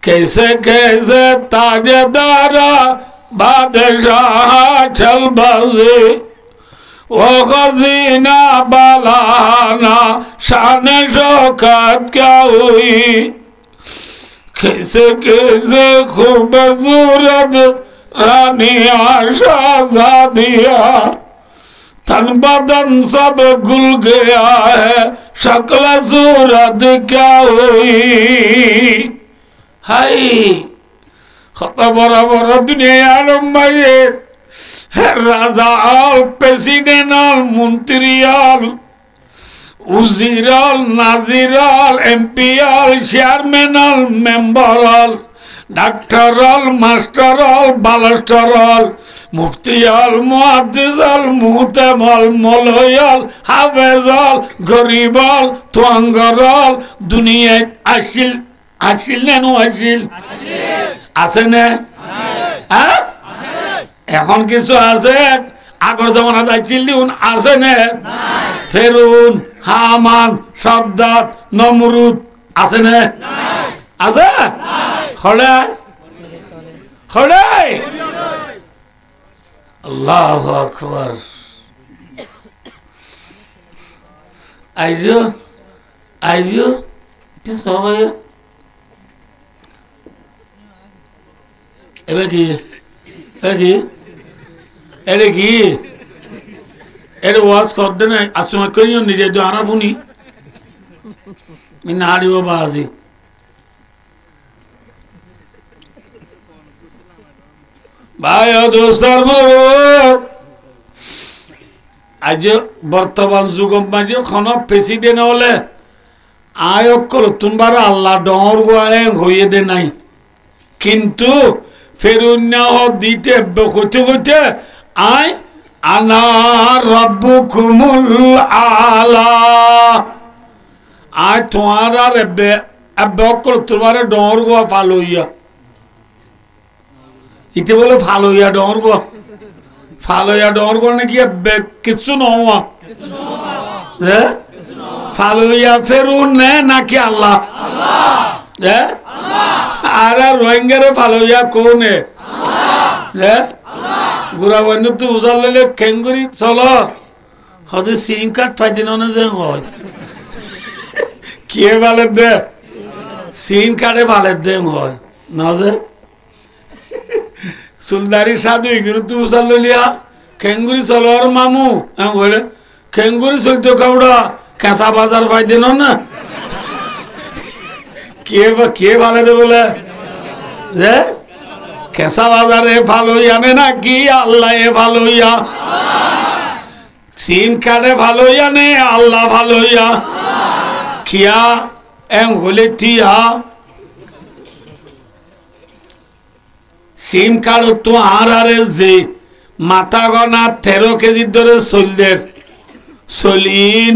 कैसे कैसे ताजदारा बादशाह चलबाजी वो खजीना बालाना शान शौकत क्या हुई कैसे कैसे खूबसूरत रानी शहजादिया तन बदन सब गुल गया है शक्ल सूरत क्या हुई हाय खता बड़ा बड़ा दुनियार मजे राजा आल प्रेसिडेंट आल मंत्री आल उजीर आल नाजिर आल एमपी आल चेयरमैन आल मेंबर आल डॉक्टर आल मास्टर आल बालस्टर आल मुफ्ती आल मुहद्दिस आल मुहतम आल मौलवी आल हाफिज आल गरीब आल तुआंगर आल दुनिया आशिल आशिल ने नो आशिल আছে না হ্যাঁ এখন কিছু আছে আগর জমানা যাইছিল দিন আছে না ফেরউন হামান সাদ্দাত নমরুদ আছে না আছে হলে হলে আল্লাহু আকবার আইজো আইজো কে সবাই এবে কি এরে কি এর ওয়াজ করতে না আসলে করিও নিজে তো আরাফুনি মিন হাড়ি ও বাজি ভাই ও দোস্তার বড় আজ বর্তমান যুগম মাঝে কোন প্রেসিডেন্ট হলে আয়োগ করো তোমার আল্লাহ ডর গোয়ে হইয়ে দে নাই কিন্তু ফেরুন্না দিতে হইতে হইতে আয় আনা রাব্বুকুমুল আলা আয় তোমার আর এব্বে তোমার ডর গোয়া ফালো ইয়া ইতে বলে ফালো ইয়া ডর গোয়া নাকি কিছু নওয়া হ্যাঁ ফালো ইয়া ফেরুন নে নাকি আল্লাহ হ্যাঁ আর রোহিঙ্গারে ভালো ইয়া কোনে গুড়া বন্ধু তো উজাল লইলে খেঙ্গুরি চলো হতে সিম কার্ড পাইতে না যে হয় কে ভালে দে সিম কার্ডে ভালে দে হয় না যে সুলদারি সাধু এগুলো তো উজাল লইলিয়া খেঙ্গুরি চলো আর মামু বলে খেঙ্গুরি চলতে কাউড়া কেঁচা বাজার পাইতে না কে ভালো দে বলে যে কেঁচা বাজারে ভালো জানে না কি আল্লাহ এ ভালো ইয়া সিম কার্ডে ভালো জানে আল্লাহ ভালো ইয়া কিয়া এম হলে টিয়া সিম কার্ড তো আরে যে মাথা গনা 13 কেজি ধরে চলদের চলিন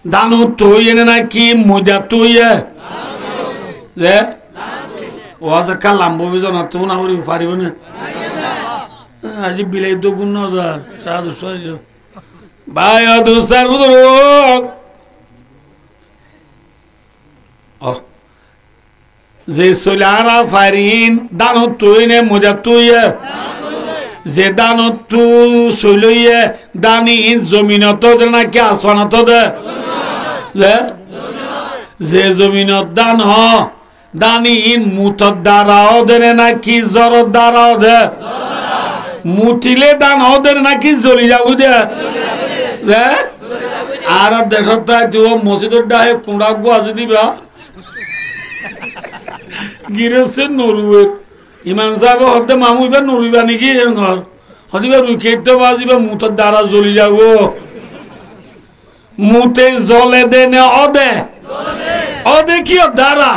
দানু তুই এনে না কি মজা তুই যে ওয়াজ কালাম ববি জানা তো না হরি পারিব না আজি বিলাই তো গুণ না সাধু সহজ ভাই ও দোস্তার বুদর ও যে সোলারা ফারিন দানো তুই নে মজা তুই যে দানো তু সইলইয়ে দানি জমিনত না কি আসমানত দে যে জমিনত দান হ দানি মুতর দ্বারাও দেনে নাকি জরর দ্বারাও দে মুটিলে দান ওদের নাকি জ্বলি যাবো দে আর দেশত মসজিদের ডাহে কুড়া গোয়াজি দিবা গিরেছে নরুয়ে ইমাম সাহেব হতে মামু এবার নরুইবা নাকি ঘর হদিবা রুখেতে বাজিবা মুতর দ্বারা জ্বলি যাবো মুতে জলে দেনে অদে অদে কি দ্বারা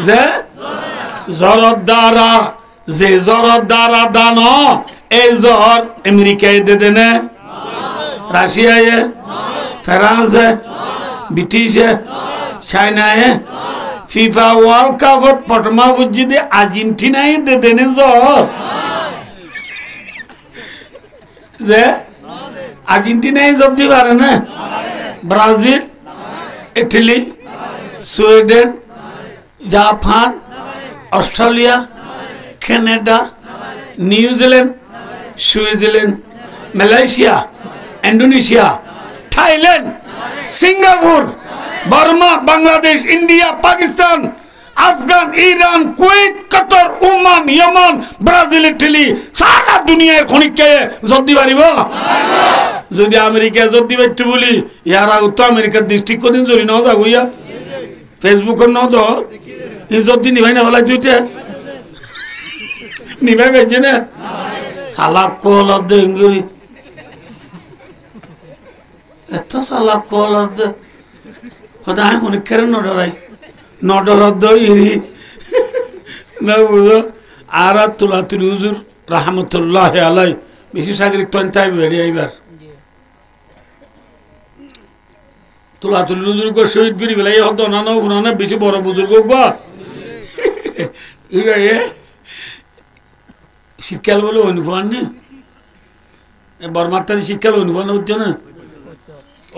যে জরর দ্বারা যে জরর দ্বারা দান এই জর আমেরিকায় দে দেনে রাশিয়ায় ফ্রান্স ব্রিটিশ চায়নায় ফিফা ওয়ার্ল্ড কাপ পটমা বুঝি দে আর্জেন্টিনায় দে দেনে জর যে আর্জেন্টিনায় জব দি পারে না Brazil Italy Sweden Japan Australia, Canada, New Zealand, Switzerland, Malaysia, Indonesia, Thailand, Singapore, Burma, Bangladesh, India, Pakistan, Afghan, Iran, Kuwait, Qatar, Oman, Yemen, Brazil, Italy, সারা দুনিয়ার খনিককে যদি পারিব। যদি আমেরিকা যদি পাইতো বলি ইয়ার আগে তো আমেরিকার দৃষ্টি কদিন জড়ি নাও যাবো ইয়া ফেসবুকের নাও তো যদি নিভাই না বলাই তুইতে নিভাই পাইছে না সালা কল দে ইঙ্গুরি এত সালা কল দে হয়তো আমি খনিকের নডরাই নডর ইরি না বুঝো আর তুলা তুলি হুজুর রহমতুল্লাহ আলাই বেশি সাগরিক পঞ্চায়েত বেড়ে এইবার তুলা তুলি বুজুর্গ শহীদ করি বেলাই হতো না না বেশি বড় বুজুর্গ গা শীতকাল বলে অনুভব নেই বর্মাত্তারি শীতকাল অনুভব হচ্ছে না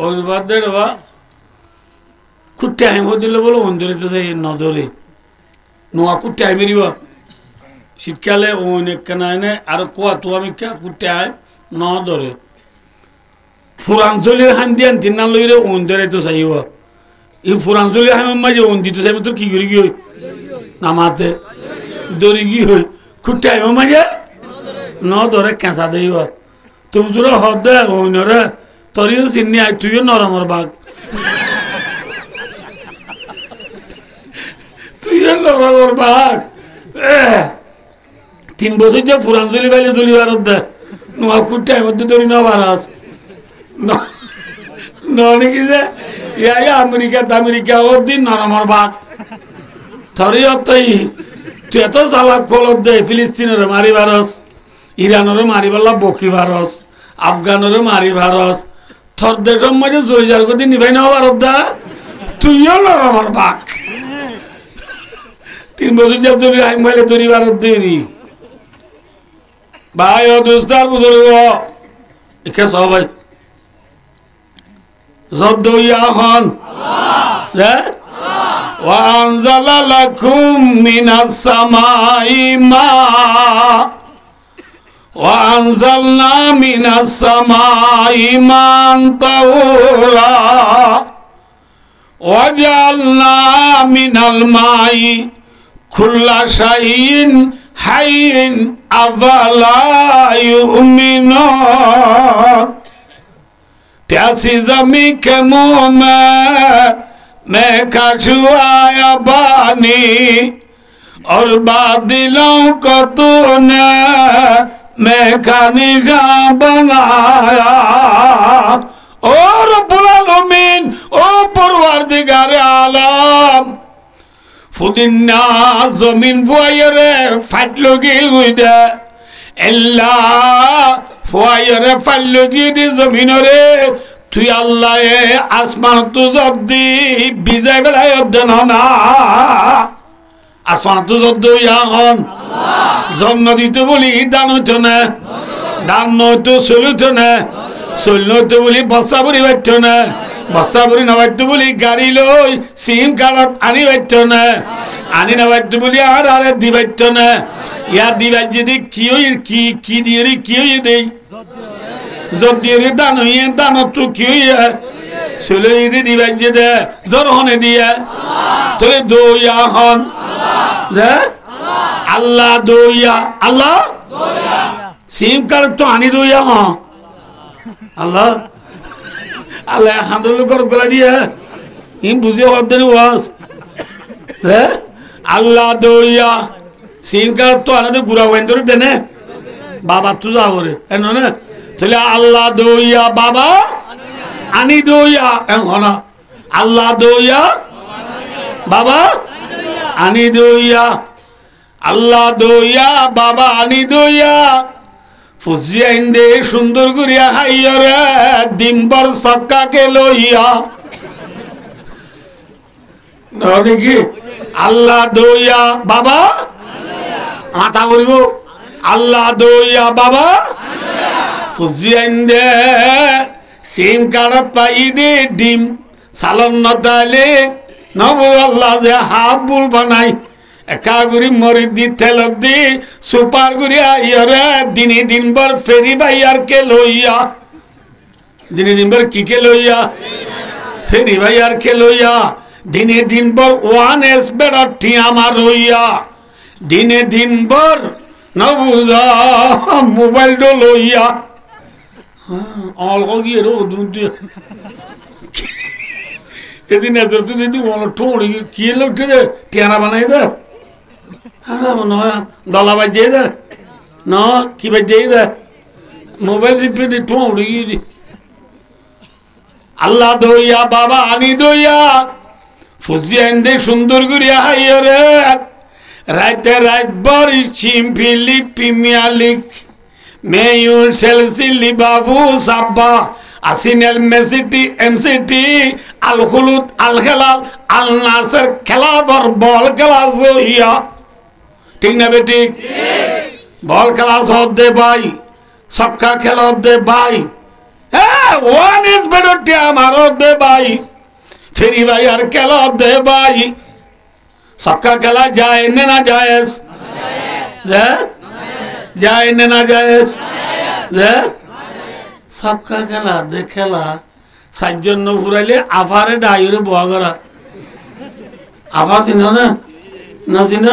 অনুবাদ দেওয়া খুব টাইম দিলে বলে অন্ধরে তো সেই নধরে নোয়া খুব টাইম এরিব শীতকালে অনেক কেনা এনে আর কোয়া তো আমি খুব টাইম ন ধরে ফুরাঞ্চলের হান দিয়ে তিন না লইলে অন্ধরে তো চাইব এই ফুরাঞ্চলের হান মাঝে অন্দিত চাইব তো কি করি কি হই নামাতে দৌড়ি কি হই খুব টাইম মাঝে ন ধরে কেঁচা দেব তুমি তোর হদ দে অন্যরে তরিও চিনি আই তুইও নরমর বাঘ তুইও নরমর বাঘ 3 বছর যে ফুরাঞ্চলি বাইলে দলি ভারত দে নোয়া খুব টাইম মধ্যে দৌড়ি ন ভারত নাকি যে ইয়া আমেরিকা ওর দিন নরমর বাঘ তরিও তুই তুই এত চালাক কলত দে ফিলিস্তিনের মারি ভারস ইরানের মারি পারলা বকি ভারস আফগানের মারি ভারস থর দেশের মাঝে জয়জার গতি নিভাই না ভারত দা তুইও নরমর বাঘ 3 বছর যা চলি আইন মাইলে তৈরি ভারত দেরি ভাই ও দোস্তার বুজুর্গ একে সবাই জব্দ ইয়া হন وأنزل لكم من السماء ماء وأنزلنا من السماء ماء طهورا وجعلنا من الماء كل شيء حي أفلا يؤمنون प्यासी जमी के मुंह में मैं कछुआया पानी और बादलों को तूने मैं का निशान बनाया और बुलालुमीन ओ परवरदिगार आलम फुदिन्ना जमीन बुआयरे फाटलुगी गुइदे अल्लाह ফুয়াইরে ফাল্লুকি দি জমিনরে তুই আল্লাহ আসমান তু জব্দি বিজাই বেলায় অধ্যয়ন না আসমান তু জব্দ ইয়াহন জন্ম দিতে বলি দান হইতো না দান নয়তো চলিত না চলি নয়তো বলি বস্তা বুড়ি বাড়ত না বস্তা বুড়ি নাবাড়তো বলি গাড়ি লই সিম কার্ডত আনি বাড়ত না আনি নাবাড়তো বলি আর আরে দি বাড়ত না ইয়া দিবাই যদি কি দিয়ে কি হয়ে দেই যদি দান হইয়ে দান তো কি হইয়া চলে যদি দিবাই যে দে জ্বর হনে দিয়ে তোলে দইয়া হন যে আল্লাহ দইয়া আল্লাহ সিম কার্ড তো আনি দইয়া হ আল্লাহ আল্লাহ হান্দল করত গলা দিয়ে ইম বুঝে হদ্দেন ওয়াজ হ্যাঁ আল্লাহ দইয়া সিম কার্ড তো আনাদে গুড়া ওয়াইন ধরে দেনে বাবা তো যাবো রে এনো না তাহলে আল্লাহ দইয়া বাবা আনি দইয়া এখন আল্লাহ দইয়া বাবা আনি দইয়া আল্লাহ দইয়া বাবা আনি দইয়া ফুজিয়া ইন্দে সুন্দর করিয়া হাইয়রে ডিম্বর সক্কাকে লইয়া নাকি আল্লাহ দইয়া বাবা মাথা করিব আল্লাহ দইয়া বাবা ফুজিয়া ইন্দে সিম কার্ডত পাই দে ডিম সালন নতালে নব আল্লাহ যে হাফ বুল বানাই একা গুড়ি মরি দি তেলক দি সুপার গুড়ি আইরে দিনে দিনভর ফেরি ভাই আর কে লইয়া দিনে দিনভর কি কে লইয়া ফেরি ভাই আর কে লইয়া দিনে দিনভর ওয়ান এস বেড়াটি আমার হইয়া দিনে দিনভর না বুঝা মোবাইল টো লইয়া অল্প গিয়ে রো এদিন এত তুই যদি ঠোঁড়ি কি লোকটি দে টিয়ানা বানাই দে দলা বাজিয়ে দে না কি বাজিয়ে দে মোবাইল চিপে দি ঠোঁড়ি গিয়ে আল্লাহ দইয়া বাবা আনি দইয়া ফুজিয়ান দে সুন্দর করিয়া হাইয়া রে রাতে রাত বরি চিম্পিলি প্রিমিয়ার মেয়ু সেলসিলি বাবু সাব্বা আসিনেল মেসিটি এমসিটি আল খুলুদ আল খেলাল আল নাসের খেলাধর বল খেলা হইয়া ঠিক না বেটি বল খেলা সব দে ভাই ছক্কা খেলা দে ভাই হ্যাঁ ওয়ান ইজ বেটার টি আমার দে ভাই ফেরি ভাই আর খেলা দে ভাই ছক্কা খেলা যায় না জায়েজ যায় না জায়েজ ছক্কা খেলা দে খেলা সাতজন ফুরাইলে আফারে ডাইরে বয়া করা আফা চিন না চিন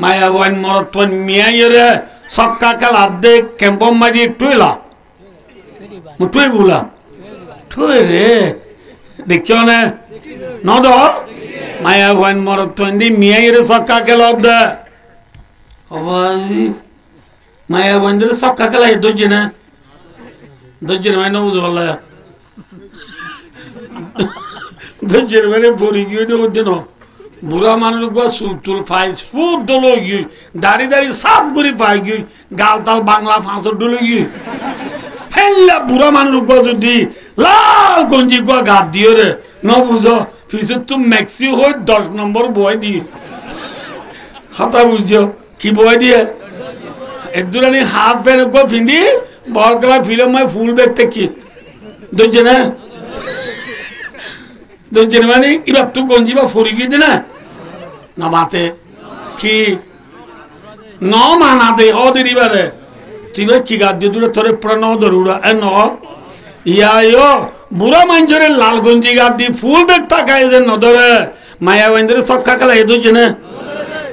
মায়া বয়ান মরত পন মিয়াইরে ছক্কা খেলা দে কেম্পম মারি টুইলা টুই বুলা টুই রে দেখিও না নদ মায়া বয়ান মরত পন দি মিয়াইরে ছক্কা খেলা দে মায়া বয়ান দিলে ছক্কা খেলা দর্জি না দর্জি না মানে বুঝে বললা দর্জি মানে ভরি গিয়ে দিন বুড়া মানুষ চুল টুল ফাইস ফুট ডলো গিয়ে দাড়ি দাড়ি সাপ করে পাই গিয়ে গাল তাল বাংলা ফাঁসর ডলো গিয়ে হেল্লা বুড়া মানুষ যদি লাল গঞ্জি গুয়া গাত দিও রে ন বুঝো ফিসে তুমি ম্যাক্সি হয়ে 10 নম্বর বয় দিয়ে হাতা বুঝছো কি বয় দিয়ে একদুরানি হাফ প্যান্ট গো ফিন্দি বল খেলা ফিল্ম মই ফুল ব্যাগ থেকে দর্জি না দর্জি মানে এবার তুই গঞ্জি বা ফরি গিয়ে না না মাতে কি ন মানা দে ওদের এবারে তুই কি গাদ দিয়ে দূরে তোরে পুরা ন ধরুড়া এ ন ইয়া বুড়া মানুষের লাল গঞ্জি গাদ দিয়ে ফুল ব্যাগ তাকায় যে নদরে মায়া বান্ধরে ছক্কা খেলা এ দর্জি না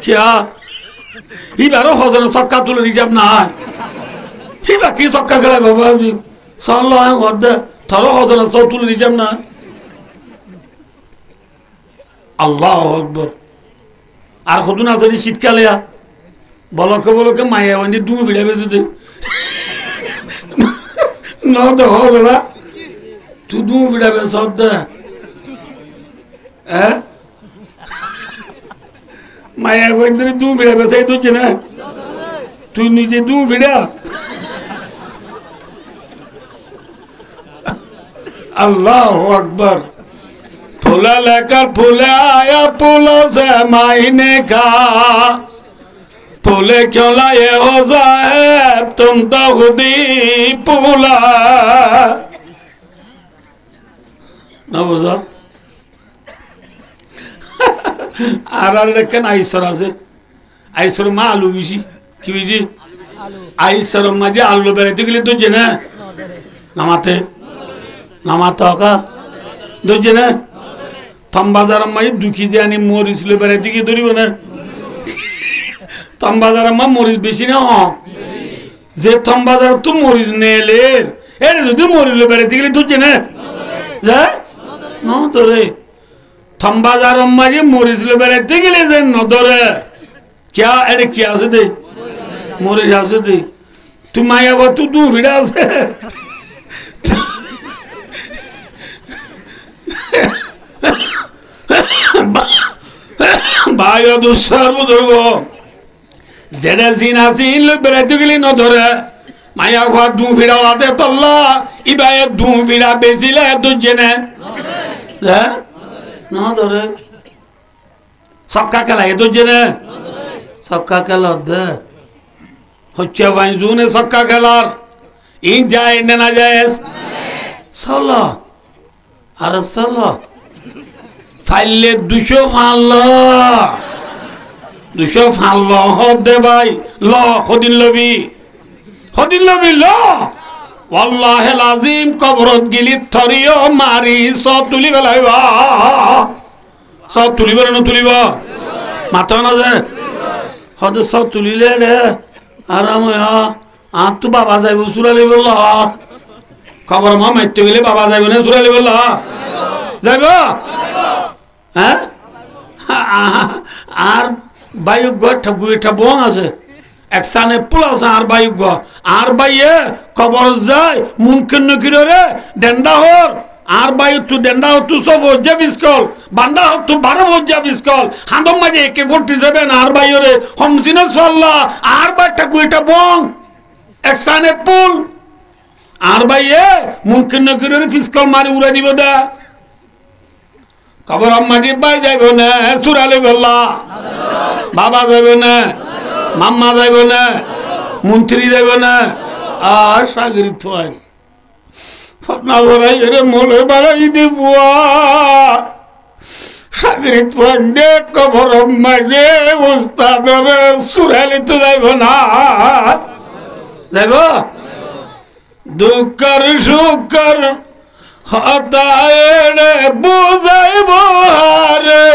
কিয়া এবারও হজনে ছক্কা তুলে রিজার্ভ না এবার কি ছক্কা খেলা বাবা চল দে থর হজনে সব তুলে রিজার্ভ না আল্লাহ আকবর আর কতদিন আছে শীতকালে বলকে বলকে মায়া বান্ধি দু ভিড়া বেঁচে দে ন তো হলা তুই দু ভিড়া বেশ দে হ্যাঁ মায়া বান্ধি দু ভিড়া বেঁচাই তুই না তুই নিজে দু ভিড়া আল্লাহ আকবর फूला लेकर फूले आया फूलों से मायने का फूले क्यों लाए हो साहब तुम तो खुद ही फूला ना बुझा আর দেখেন আইসর আছে আইসর মা আলু বেশি কি বেশি আইসর মাঝে আলু বেড়াইতে গেলে তো জেনে নামাতে নামাতে হকা ধরছে না থমবাজার মাঝে দুঃখী দিয়ে আনি মরিচ লো বেড়াইতে গিয়ে ধরিব না থমবাজার মা মরিচ বেশি না যে থমবাজার তো মরিচ নেলের এর যদি মরিচ লো বেড়াইতে গেলে ধরছে না যা না ধরে থমবাজার মাঝে মরিচ লো বেড়াইতে গেলে যে নধরে क्या अरे क्या से दे मोरे जा से दे तुम आया वो तू दू विड़ा से भाइयों दूसरा बुजुर्गों ज़्यादा सीना सीन लोग बैठे के लिए न धरे माया हुआ दू विड़ा लाते तो अल्लाह इबायत दू विड़ा बेसिले तो जने न धरे सक्का कला ये तो जने सक्का खेला दे হচ্ছে বাইজুনে सक्का খেলার ই যায় না যায় চলো আর চলো ফাইলে 200 ফাল 200 ফাল ল দে ভাই ল হদিন লবি ল ওয়াল্লাহি লাজিম কবরত গিলি থরিও মারি সব তুলি বেলাইবা সব তুলিব না তুলিব মাথা না যে হদে সব তুলিলে রে আরাম আর তো বাবা যাইব সুরালি বলল খবর মা মাইতে গেলে বাবা যাইব না সুরালি বলল যাইব হ্যাঁ আর বায়ুগ্য একটা বং আছে এক সানে পুল আছে আর বাইয়ে খবর যায় মুমকিন নকির রে ডেন্ডা হর আর বায়ু তু ডেন্ডা হর তু সব হজ্জা বিস্কল বান্ডা হর তু 12 হজ্জা বিস্কল হাঁদম মাঝে AK-47 আর বাইরে হমসিনে চল্লা আর বাইটা গুইটা বং এক সানে পুল আর বাইয়ে মুমকিন নকির রে ফিস্কল মারি উড়া দিব দা খবর আম্মাজি বাই যাইব না সুরালে বললা বাবা যাইব না মাম্মা যাইব না মন্ত্রী যাইব না আর সাগরিত হয় ফটনা বড়াই রে মোলে বাড়াই দিব সাগরিত হয় দেখ খবর মাঝে উস্তাদরে সুরালে তো যাইব না যাইব দুঃখর সুখর হতায় বুঝাইব রে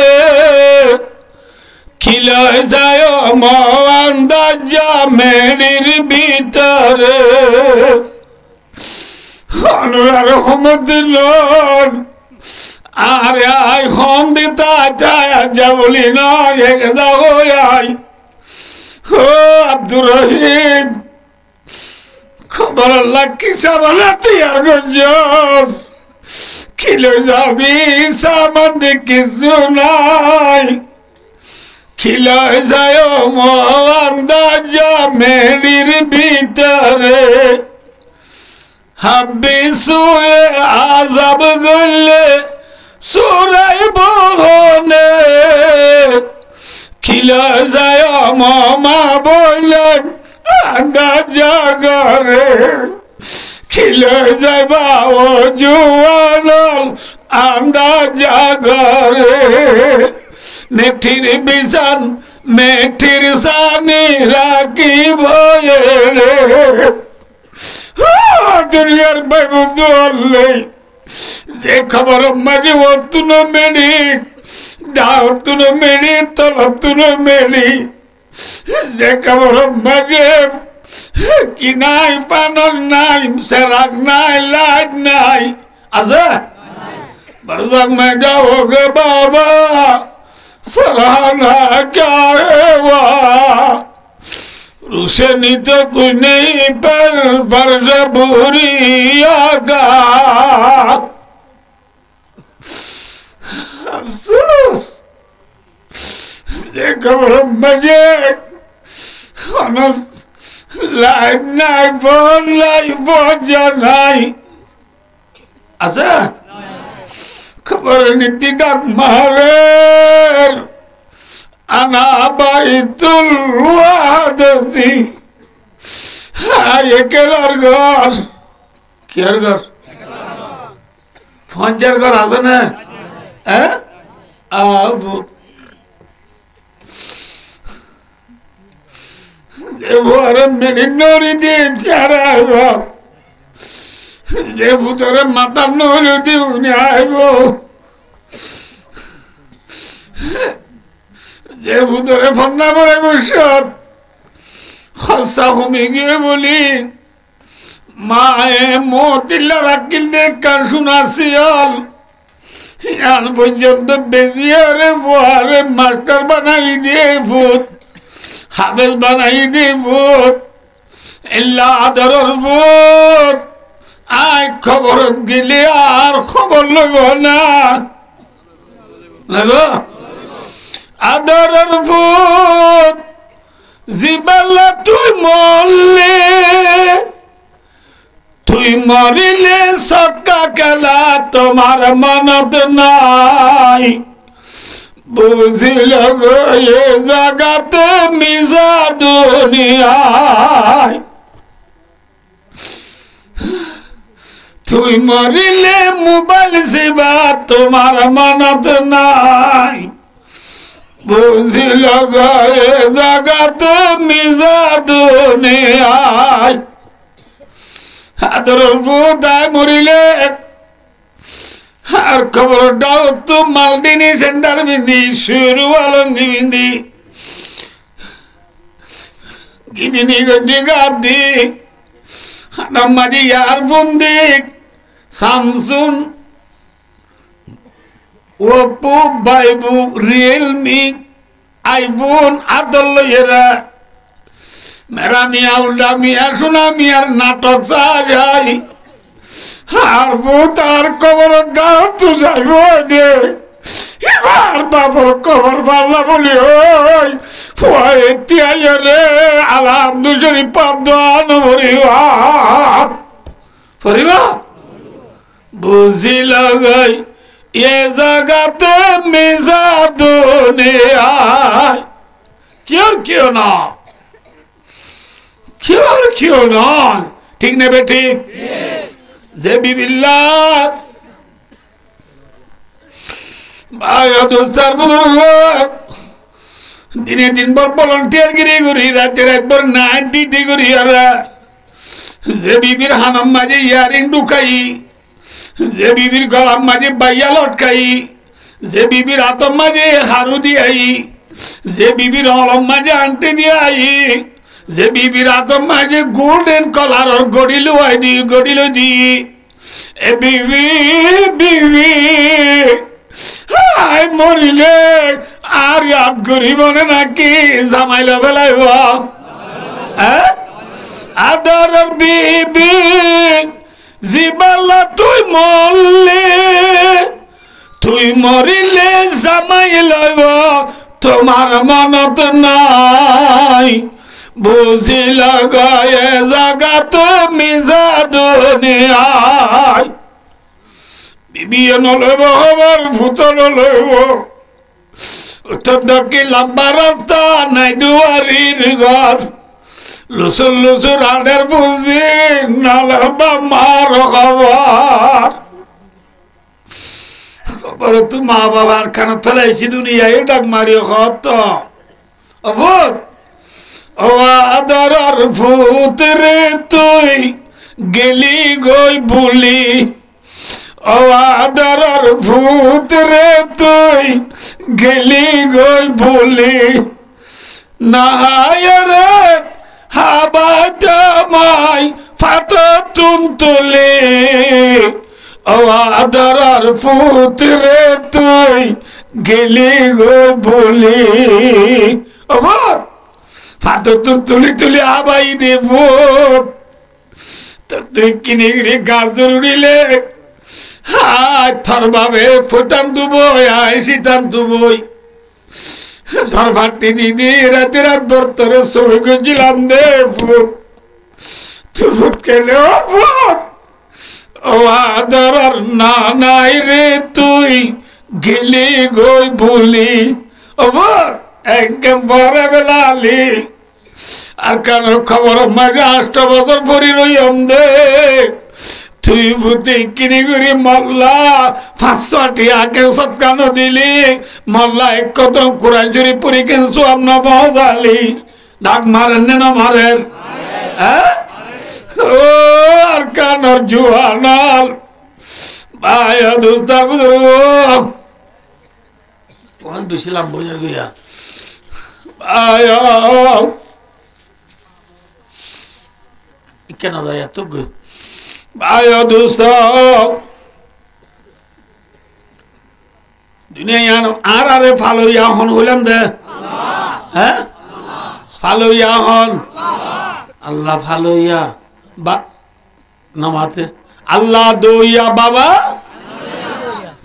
খিলয় যায় মন্দাজা মেরির ভিতরে অনুরার সমুদ্র আরে আই হম দিতা যা বলি না যাও আই ও আব্দুর রহিম খবর আল্লাহ কিসা বলা তুই আর গজস খিলে যাবি সামান কিছু নাই খিলে যায় মন্দাজা মেরির ভিতরে হাব্বি সুয়ে আজাব গলে সুরাই বহনে খিলে যায় মামা বললেন আন্দা জাগরে খিলে যাইবা ও জুয়ানল আন্দা জাগরে মেঠির বিজান মেঠির সানি রাখি ভয়ে দুনিয়ার বাইবন্ধু হলে যে খবর মাঝে অতুন মেরি দাওতুন মেরি তলতুন মেরি যে খবর মাঝে কি নাই পানর নাই সেরাক নাই লাইট নাই আছে বরদাক মে যাওগে বাবা सराहना क्या है वहाँ रुशनी तो कुछ नहीं पर फर्ज बुरी आगा अफसोस देखो मजे लाइफ नहीं फोन लाइफ जानाई ऐसा खबर नीति डाक मारे अना बाइतुल वादती ये केलार घर केर घर फंजर घर आसन है अब वो अरे मेरी नोरी दी प्यारा है वो যে ভূতরে মাথা নড়ি উনি আইব যে ভূতরে ফন্না পড়ে বসত খসা কমে গিয়ে বলি মায়ে মতিল্লা রাখিল কার শোনাছিয়াল ইয়ান পর্যন্ত বেজিয়ে রে বোয়ারে মাস্টার বানাই দিয়ে ভূত হাবেল বানাই দিয়ে ভূত এল্লা আদরের ভূত আই খবর গেলে আর খবর লব না লব আদরের ভূত জিবালা তুই মরিলে সক্কা কেলা তোমার মনত নাই বুঝিল গো এ জাগাতে মিজা দুনিয়ায় তুই মরিলে মোবাইল সেবা তোমার মানত নাই বুঝিল গয়ে জগতে মিজা দুনিয়ায় আদর বুদায় মরিলে আর খবরটাও তো মালদিনী সেন্টার বিন্দি শুরু আলঙ্গি বিন্দি গিবিনি গন্ডি গাদি নামাজি ইয়ার বন্দি সামসুন ওপো বাইবু রিয়েলমি আইফোন আদল এরা মেরা মিয়া উল্টা মিয়া সোনা মিয়ার নাটক সাজাই আর তার খবর গাও তো যাইব দে এবার বাবর খবর পাল্লা বলি ওই ফুয়াই রে আলহামদুলিল্লাহ পাবদান ভরিবা ফরিবা বুঝিল গই এ জগতে মিজা দুনিয়ায় কেউ না কেউ নয় ঠিক নেবে ঠিক যে বিবিল্লাহ দিনে দিন পর ভলান্টিয়ার গিরি করি রাতের একবার নাইট ডিউটি করি আর যে বিবির হানাম মাঝে ইয়ারিং ঢুকাই যে বিবির গলার মাঝে বাইয়া লটকাই যে বিবির হাতম মাঝে হারু দিয়াই যে বিবির অলম মাঝে আনতে দিয়াই যে বিবির হাতম মাঝে golden collar গড়িল the A Bibi Bibi I মরিলে আর ইয়াদ করিব নাকি জামাইলা বেলাইব আদর বিবি জিবালা তুই মরিলে জামাই লইব তোমার মনত নাই বুঝিল গয়ে জগত মিজা দুনিয়ায় বিবিয়ে নলইব হবার ফুতল লইব উত্তর দক্ষিণ লম্বা রাস্তা নাই দুয়ারির ঘর লুসুর আডের বুঝি নালবা মার খবর তু মা বাবার খানা ফেলাইছি দুনিয়ায় ডাক মারিও খত অবুত ও আদর ভূত রে তুই গেলি গই বুলি ও আদর ভূত রে তুই গেলি গই বুলি নাহায়রে হাবাদামাই ফাততুন তুলে ও আদর ভূত রে তুই গেলি গই বুলি ও ফাততুন তুলি আবাই দেব তুই কিনে গিয়ে গাজর উড়িলে থর ভাবে ফুটান দুবই আইসিতাম দুবই সরফাটি দিদি রাতে রাত বর্তরে সই গেছিলাম দে ফুট ফুট খেলে ও ফুট ও আদর না নাই রে তুই গেলি গই বলি ও ফুট একদম পরে বেলালি আর কারোর খবর মাঝে 8 বছর পরি রইম দে তুই ভূতে কিনি করি মল্লা 500 টাকা সৎকানো দিলি মল্লা এক কদম কুড়াই জুড়ি পুরি কেনসু আমনা পৌঁছালি ডাক মারেন না মারেন ও আর কানোর জুয়ানাল ভাই দোস্তা বুঝরো কোন বেশি লাভ বোঝার গিয়া ভাই কেন যায় এত ভাই দোস্ত দুনিয়া আর আরে ফালইয়া হন হইলাম দে হ্যাঁ ফালইয়া হন আল্লাহ ফালইয়া বা নামাতে আল্লাহ দইয়া বাবা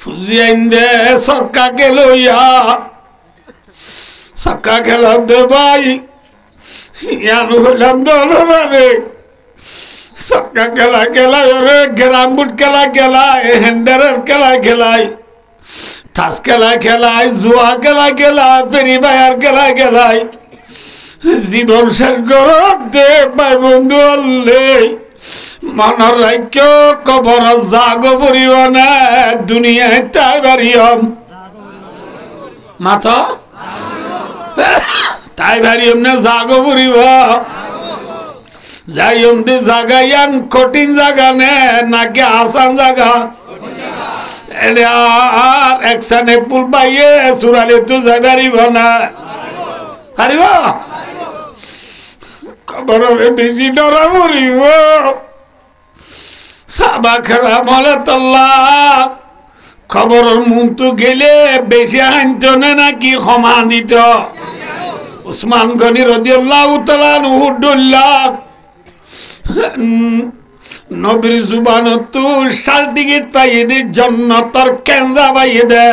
ফুজিয়াইন দে সক্কা গেলইয়া সক্কা খেলা দে ভাই ইয়ান হইলাম দলবারে সক্কা খেলা রে গ্রাম বুট খেলা হ্যান্ডারের খেলায় তাস খেলায় জুয়া খেলায় ফেরি বায়ার খেলায় জীবন শেষ গরত দে ভাই বন্ধু হলে মনের রাজ্য কবর জাগ পড়িব না দুনিয়ায় তাই বাড়িয়ম মাথা তাই ভারি এমনি জাগো ফুরিব যাই এমনি জাগা ইয়ান কঠিন জাগা নে নাকি আসান জাগা আর একসানে পুল পাইয়ে সুরালে তো যাই পারিব না পারিব খবরে বেশি ডরা ফুরিব সাবা খেলা মলে তল্লাহ খবরের মুন্তু গেলে বেশি আনতো না নাকি ক্ষমা দিত উসমান গনি রাদিয়াল্লাহু তাআলা আনহু দুল্লাহ নবীর জুবানত সার্টিফিকেট পাইয়ে দে জান্নাতের কেন্দ্র পাইয়ে দে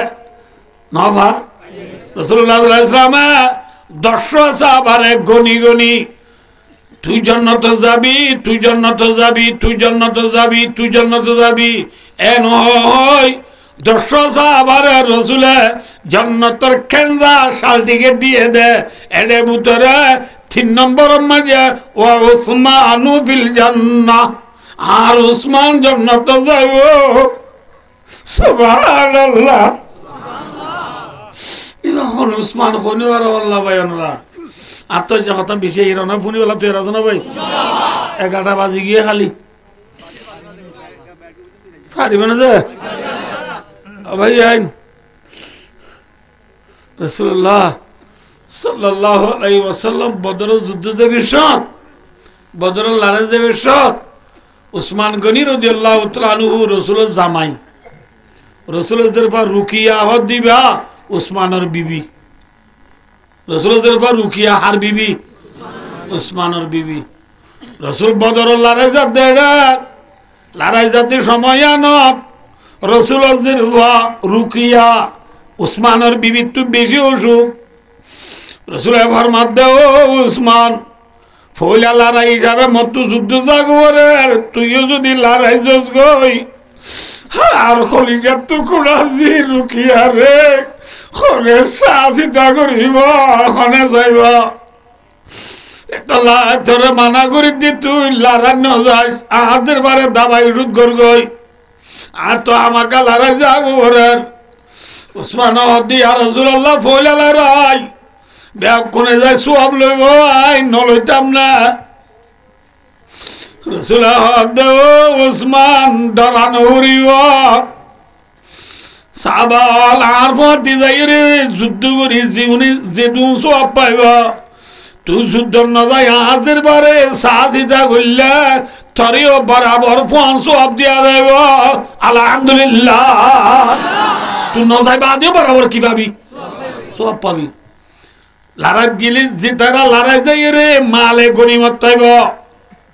নভা রাসূলুল্লাহ সাল্লাল্লাহু আলাইহি ওয়াসাল্লাম 10 সাহাবারে গনি গনি তুই জান্নাতে যাবি তুই জান্নাতে যাবি তুই জান্নাতে যাবি তুই জান্নাতে যাবি এন হয় 10 সাহাবারে রাসূলে জান্নাতের কেন্দ্র সার্টিফিকেট দিয়ে দে এর ভিতরে 3 নম্বরের মাঝে ওয়া উসমানু ফিল জান্নাহ আর উসমান জান্নাতে যাইব সুবহানাল্লাহ ইহন উসমান ফনিওয়ার আল্লাহ ভাইরা আর তো যে কথা বেশি এর না ফনিওয়ালা তো এরা না ভাই ইনশাআল্লাহ 11টা বাজে গিয়ে খালি পারিব না যে ভাই আইন রাসূলুল্লাহ সাল্লাল্লাহু আলাইহি ওয়াসাল্লাম বদরের যুদ্ধ যে বিষয় বদরের লড়াই যে বিষয় উসমান গনি রাদিয়াল্লাহু তাআলা আনহু রাসূলের জামাই রাসূলের তরফা রুকিয়া হদ দিবা উসমানের বিবি রাসূলের তরফা রুকিয়া হার বিবি উসমানের বিবি রাসূল বদরের লড়াই যাতে লড়াই যাতে সময় আনো রাসূলের তরফা রুকিয়া উসমানের বিবি তো বেশি অসুখ রাসূল ফরমাত দাও উসমান ফৌলা লড়াই হিসাবে মত যুদ্ধ জাগরে তুইও যদি লড়াই যাস গই আর খলিজার তো কুড়াছি রুকিয়া রে খনে সাজিদা করিব খনে যাইব একটা ধরে মানা করি দি তুই লড়াই ন যাস আহাদের বারে দাবাই ওষুধ কর গই আর তো আমাকে লড়াই জাগরে উসমান হদি আর রাসূলুল্লাহ ফৌলা লড়াই ব্যাগ কোনে যায় সব লইব আই নলইতাম না রাসূল উসমান ডরানো হরিব সাহাবাল আর ফতি যাই রে যুদ্ধ করি জীবনে যে দু সব পাইব তুই যুদ্ধ না যাই হাতের বারে সাজিদা করলে তরিও বরাবর ফোন সব দিয়া যাইব আলহামদুলিল্লাহ তুই ন যাইবা দিও বরাবর কি পাবি সব পাবি লড়াই গেলে যে তারা লড়াই যাই রে মালে গনিমত পাইব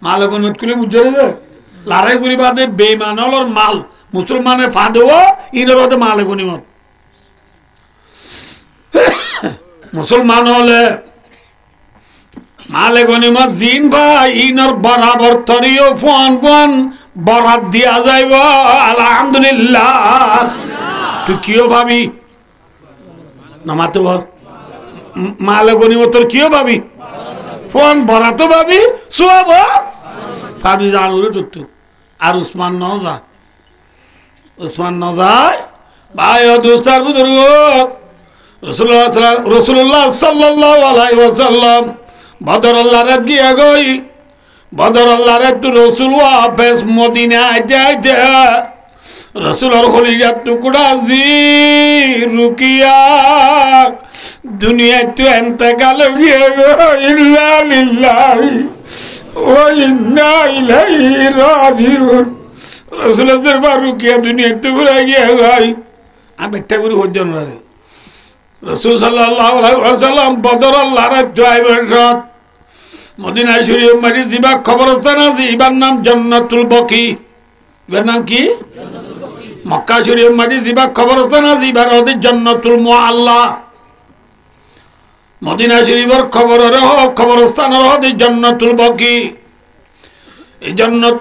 মালে গনিমত খুলে বুঝে রে লড়াই করি বাদে বেঈমানর মাল মুসলমানে ফা দেব ইনের বাদে মালে গনিমত মুসলমান হলে মালে গনিমত জিন ভাই ইনর বরাবর তরিও ফোন ফোন বরাত দিয়া যাইব আলহামদুলিল্লাহ তুই কিও ভাবি নামাতে বল মালে গনিমতর কিও ভাবি ফোন বরাতো ভাবি সব ভাবি জানুরে তো আর উসমান ন যা উসমান ন যায় ভাই ও দোস্তার বুজুর্গ রাসূলুল্লাহ সাল্লাল্লাহু আলাইহি ওয়াসাল্লাম বদর লড়াই গিয়া গই বদর লড়াই তো রাসূল ওয়াপস মদিনায় যাইতে রাসূলের খলিজাত টুকরা জি রুকিয়া দুনিয়া তো ইন্তেকাল হয়ে গেল ইল্লা লিল্লাহি ওয়া ইন্না ইলাইহি রাজিউন রাসূলের দরবার রুকিয়া দুনিয়া তো ঘুরে গিয়ে গই আবেটা করে হজ্জন রে রাসূল সাল্লাল্লাহু আলাইহি ওয়াসাল্লাম বদরের লড়াই যাইবার সাথ মদিনা শরীফ মারি জিবা কবরস্থান আছে ইবার নাম জান্নাতুল বকি ইবার নাম কি মক্কা শরীফ মারি জিবা কবরস্থান আছে ইবার হতে জান্নাতুল মুআল্লা মদিনা শরীফের খবরের কবরস্থানের হতে জান্নাতুল বকি এই জান্নাত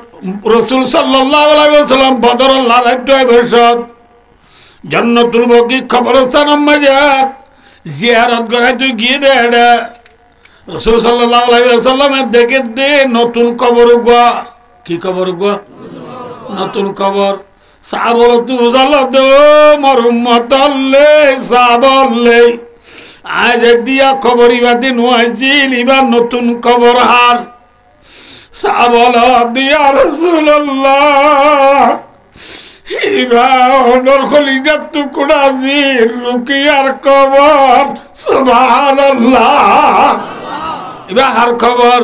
রাসূল সাল্লাল্লাহু আলাইহি ওয়াসাল্লাম বদরের লড়াই যাইবার সাথ জান্নাতুল বকি কবরস্থানের মাঝে জিয়ারত করে তুই গিয়ে দে রাসূল সাল্লাল্লাহু আলাইহি ওয়াসাল্লাম দেখে দে নতুন কবর গো কি কবর গো নতুন কবর সাহাবরা তো বুঝালো দে মোর উম্মত আল্লাহ সাহাবলে আজ দিয়া খবর ইবাদি নোয়াইছিল ইবার নতুন খবর হার সাবল দিয়া রাসূলুল্লাহ ইবার খলিজাত টুকরা জির রুকিয়ার খবর সুবহানাল্লাহ ইবার হার খবর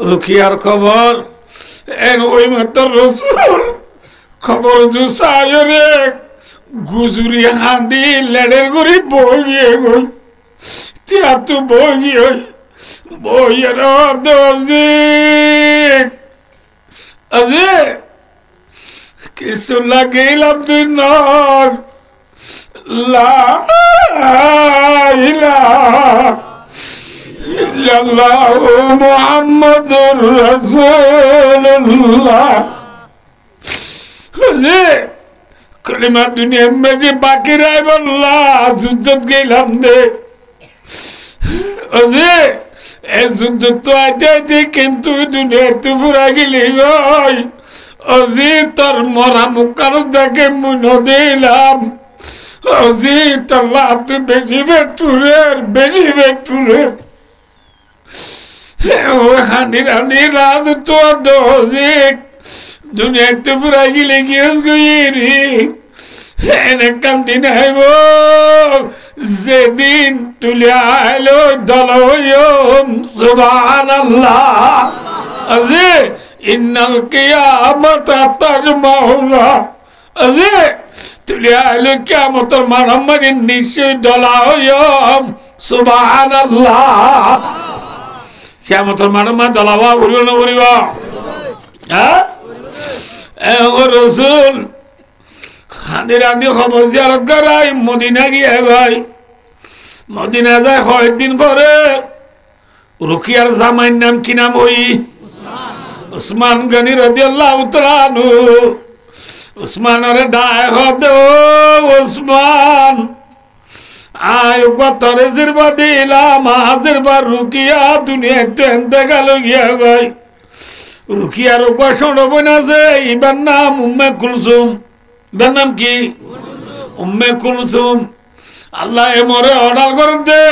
রুকিয়ার খবর এর ওই মাত্র রসুল খবর জুসায়রে গুজুরি হাঁদি লেডের গুড়ি বইয়ে গই তিয়া তু বইয়ে বইয়ের আজি কিছু লাগিলাম তুই নর লা ইলাহা ইল্লাল্লাহু মুহাম্মাদুর রাসূলুল্লাহ আজি কলিমা দুনিয়া মেজে বাকি রাই বললা যুদ্ধত গেলাম দে আজি এই যুদ্ধ তো আইতে কিন্তু দুনিয়া তো পুরা গেলি গই আজি তোর মরা মুখার দেখে মুন দিলাম আজি তোর লাত বেশি বেটুরের হানি রানি রাজ তো দোজিক দুনিয়াতে পুরা গেলে গিয়েস গইরি এনে কান্দি নাইব যেদিন তুলিয়া আইলো দলয়ম সুবহানাল্লাহ আজি ইন্নাল কিয়ামাতা তাজমাউনা আজি তুলিয়া আইলো কিয়ামতের মারামারি নিশ্চয় দলায়ম সুবহানাল্লাহ কিয়ামতের মারামারি দলাবা উড়িও না উড়িবা হ্যাঁ রসুল হাঁদি রাঁধি খবর জিয়ারত করাই মদিনা গিয়ে ভাই মদিনা যায় কয়েকদিন পরে রুকিয়ার জামাইর নাম কি নাম ওই উসমান গনি রাদিয়াল্লাহু তাআলা আনহু উসমানরে ডায় হদে ও উসমান আয় কতরে জিরবা দিলাম হাজিরবা রুকিয়া দুনিয়া একটু এন্তেকাল গিয়া গই রুকিয়ার কোশন বনাছে ইবার নাম উম্মে কুলসুম ইবার নাম কি উম্মে কুলসুম আল্লাহ এমরে অর্ডার করে দে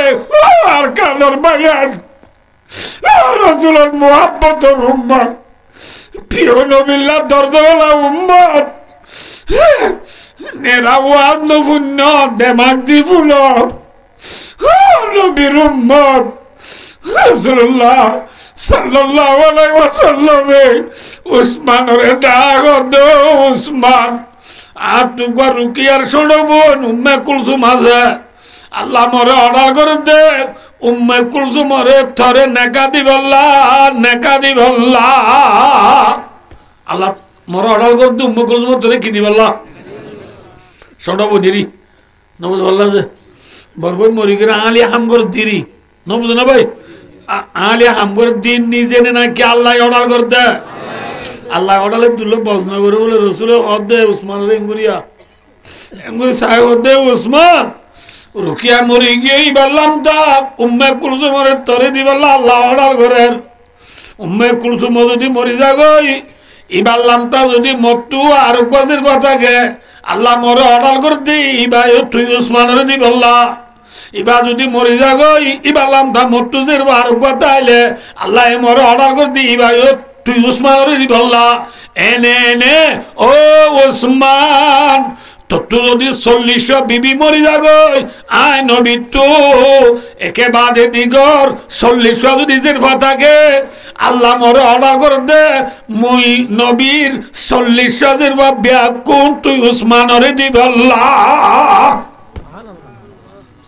আর কানর বায়ান রাসূলের মুহাব্বতের উম্মত প্রিয় নবিল্লাহ দরদওয়ালা উম্মত নেরাওয়ান নফুন্ন দেমাগ দিফুল নবীর উম্মত রাসূলুল্লাহ সাল্লাল্লাহু আলাইহি ওয়াসাল্লাম উসমানরে ডাক দে উসমান আপনি রুকিয়ার শোনবন উম্মে কুলসুম আছে আল্লাহ মরে অর্ডার করে দে উম্মে কুলসুমরে থরে নেকা দিবল্লা আল্লাহ মরে অর্ডার করে দে উম্মে কুলসুম থরে কি দিবল্লা শোনবো নিরি নবুদ বললা যে বরবই মরি করে আলিয়া হাম করে দিরি নবুদ না ভাই আলিয়া হাম করে দিন নিজে না কি আল্লাহ অর্ডার করে দে আল্লাহ অর্ডারে দুলো বজনা করে বলে রসুলের অর্ধে উসমানের এঙ্গুরিয়া এঙ্গুরি সাহেব অর্ধে উসমান রুকিয়া মরি গিয়ে বললাম তা উম্মে কুলসুমরে তরে দিবল্লা আল্লাহ অর্ডার করেন উম্মে কুলসুম যদি মরি যাগই ই বললাম তা যদি মত্তু আর গজের পাতাকে আল্লাহ মরে অর্ডার করে দি ইবা তুই উসমানের দিবল্লা ইবা যদি মরি যাগই ই বললাম তা মত্তু জের আর কথা আইলে আল্লাহ মরে অর্ডার করে দি ইবা তুই উসমানের দিবল্লা এনে ও উসমান তো যদি 40 বিবি মরি যাগই আয় নবী তো একেবারে দিগর 40 যদি জিরফা থাকে আল্লাহ মরে অর্ডার করে দে মুই নবীর 40 জিরফা বিয়া কোন তুই উসমানরে দিবল্লা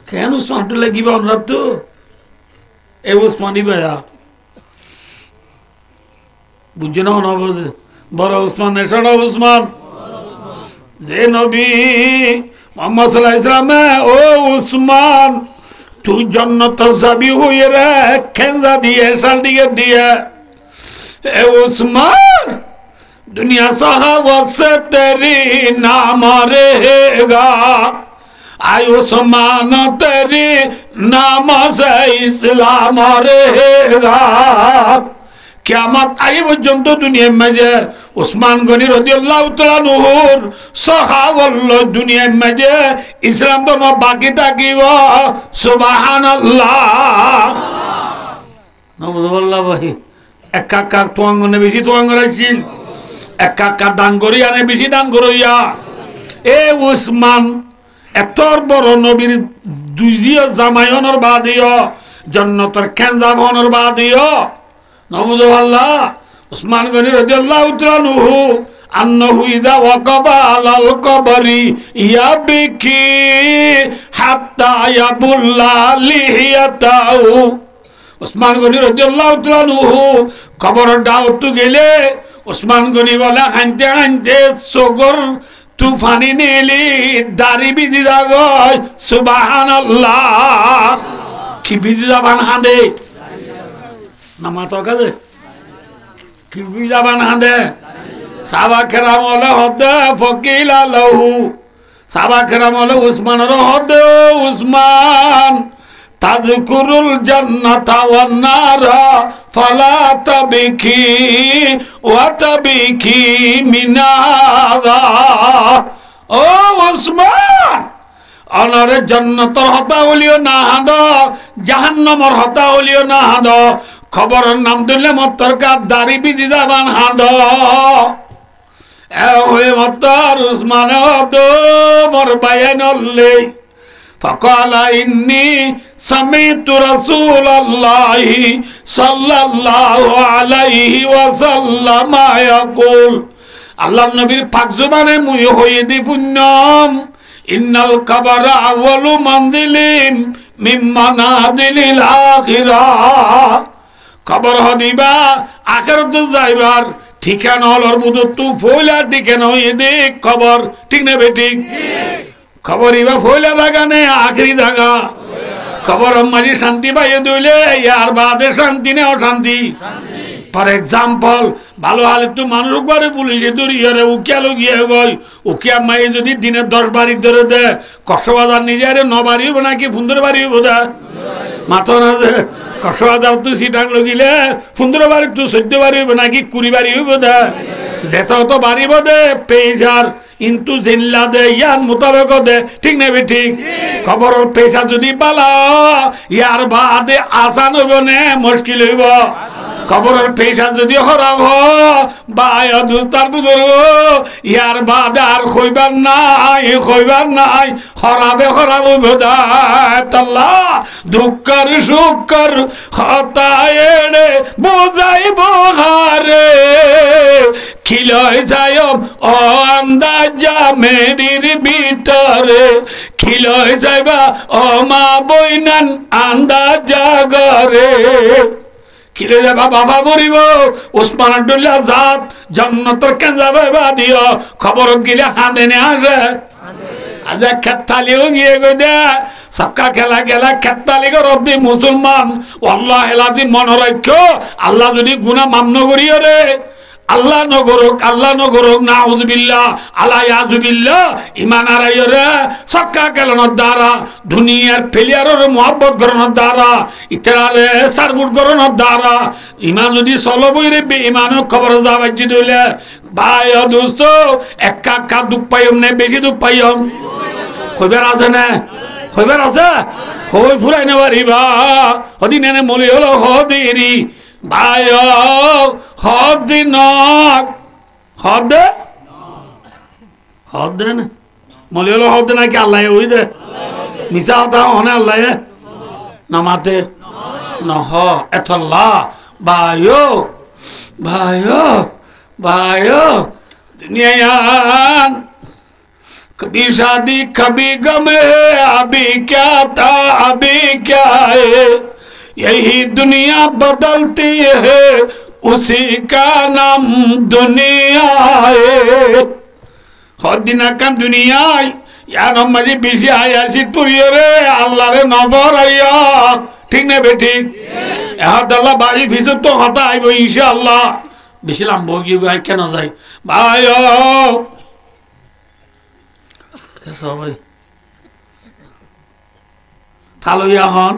কেন উসমান তো লাগিবা আমরা তো এ উসমানি ভাইয়া বুঝছো না না বুঝে বড় উসমান নেশান উসমান যে নবী মুহাম্মদ সাল্লাল্লাহু আলাইহি ওয়াসাল্লাম ও উসমান তুই জান্নাত যাবি হয়ে রে খেন্দা দিয়ে সাল দিয়ে এ উসমান দুনিয়া সাহাবা সে তেরি নাম रहेगा आय उस्मान तेरी नाम से इस्लाम रहेगा কিয়ামত আগে পর্যন্ত দুনিয়ার মাঝে উসমান গনি রাদিয়াল্লাহু তাআলা নূর সাহাবাল্লাহ দুনিয়ার মাঝে ইসলাম ধর্ম বাকি থাকিব সুবহানাল্লাহ নবুল্লাহ ভাই এক কাকা তোয়াঙ্গনে বেশি তোয়াঙ্গ রাইছিল এক কাকা দান করিয়া নে বেশি দান করিয়া এ উসমান এতর বড় নবীর দুইয় জামায়নের বাদিও জান্নাতের খেঞ্জাবনের বাদিও নবুল্লাহ উসমান গনি রাদিয়াল্লাহু তাআলা আনহু আন্নাহু ইযা ওয়াকাবা আলাল কবরি ইয়াবকি হাত্তা ইয়াবুল্লা লিহিয়াতাহু উসমান গনি রাদিয়াল্লাহু তাআলা আনহু কবর দাওতু গেলে উসমান গনি বলে হানতে হানতে সগর তুফানি নেলি দাড়ি বিধি দাগয় সুবহানাল্লাহ কি বিধি যাবান হাঁদে নামাতো কাজে কি বিধি যাবান হাঁদে সাহাবা কেরাম হলে হদে ফকিল আলাহু সাহাবা কেরাম হলে উসমানের হদে উসমান তাযকুরুল জান্নাতা ওয়ান নারা ফালা তাবকি ওয়া তাবকি মিনাযা ও উসমান অনরে জান্নাতের হতা হলিও না হাদ জাহান্নামের হতা হলিও না হাদ খবরের নাম দিলে মত্তর কার দাড়ি বিধি যাবান হাদ এ হয়ে মত্তর উসমান হদ মোর বায়ান হলে فقال إني سمعت رسول الله صلى الله عليه وسلم يقول الله النبي পাক জবানে মুই হয়ে দি পুণ্যম ইন্নাল কবর আউয়ালু মানজিলিম মিন মানাজিলিল আখিরাহ কবর হদিবা আখিরাত যাইবার ঠিকানা হলর বুদতু ফয়লা ঠিকানা হয়ে দে কবর ঠিক না বেঠিক খবর ইবা ফয়লা বাগানে আখরি জায়গা খবর মাঝে শান্তি পাইয়ে দিলে ইয়ার বাদে শান্তি না অশান্তি ফর এক্সাম্পল ভালো হালে তো মানুষ ঘরে পুলিশে দৌড়িয়ে উকিয়া লগিয়ে গই উকিয়া মাই যদি দিনে 10 বাড়ি ধরে দে কষ্টবাজার নিজের 9 বাড়ি হবো নাকি 15 বাড়ি হবো দা মাথা না যে কষ্টবাজার তুই সিটাং লগিলে 15 বাড়ি তুই 14 বাড়ি হবো নাকি 20 বাড়ি হবো দা যেটা তো বাড়ি বোধে পেজার কিন্তু জিল্লা দে ইয়ার মোতাবেক দে ঠিক নেবে ঠিক খবরের পেশা যদি বালা ইয়ার বাদে আসান হইব নে মুশকিল হইব খবরের পেশা যদি খারাপ হয় দুস্তার বুঝর ইয়ার বাদে আর কইবার নাই খরাবে খরাব হইব দাল্লা দুঃখর সুখর হতায়েড়ে বোঝাইব হারে খিলয় যায় ও আন্দাজা মেরির ভিতরে খিলয় যাইবা ও মা বইনান আন্দাজা ঘরে খিলে যাবা বাবা বরিব উসমান আব্দুল্লাহ জাত জান্নাতের কেঞ্জাবে বাদিও খবর গিলে হাঁদেনে আসে আজ খেতালিও গিয়ে গই দে সবকা খেলা গেলা খেতালি রব্বি মুসলমান আল্লাহ এলাদি মনে রাখো আল্লাহ যদি গুনাহ মাফ নকরিও রে আল্লাহ নগরক নাউযুবিল্লাহ আলা ইয়াযুবিল্লাহ ঈমান আরাইরে সক্কা কেলনের দ্বারা দুনিয়ার ফেলিয়ারের মোহাব্বত করনের দ্বারা ইতরারে সারবুট করনের দ্বারা ঈমান যদি চলবইরে বেঈমানও খবর যাবাইজি দিলে ভাই ও দোস্ত একা দুঃখ পাইম নে বেশি দুঃখ পাইম খবর আছে না খবর আছে হই ফুরাই না পারিবা হদিন এনে মলি হলো হদিরি ভাই হদিন হদে হদে না মলি হলো হদে নাকি আল্লাহ ওই দে মিশা হতা হনে আল্লাহ নামাতে নহ এতল্লা ভাইও দুনিয়ান कभी शादी कभी गम है अभी क्या था अभी क्या है यही दुनिया बदलती है उसी का नाम दुनिया है हर दिन का दुनिया यार हमारी बिजी आया सी तुरिये रे अल्लाह रे नबर आया ठीक नहीं बेटी यहाँ दल्ला बाजी फिसद तो खाता है वो इंशाअल्लाह बेशी लंबो की गाय क्या ना जाए भाइयों সবাই ভালো হন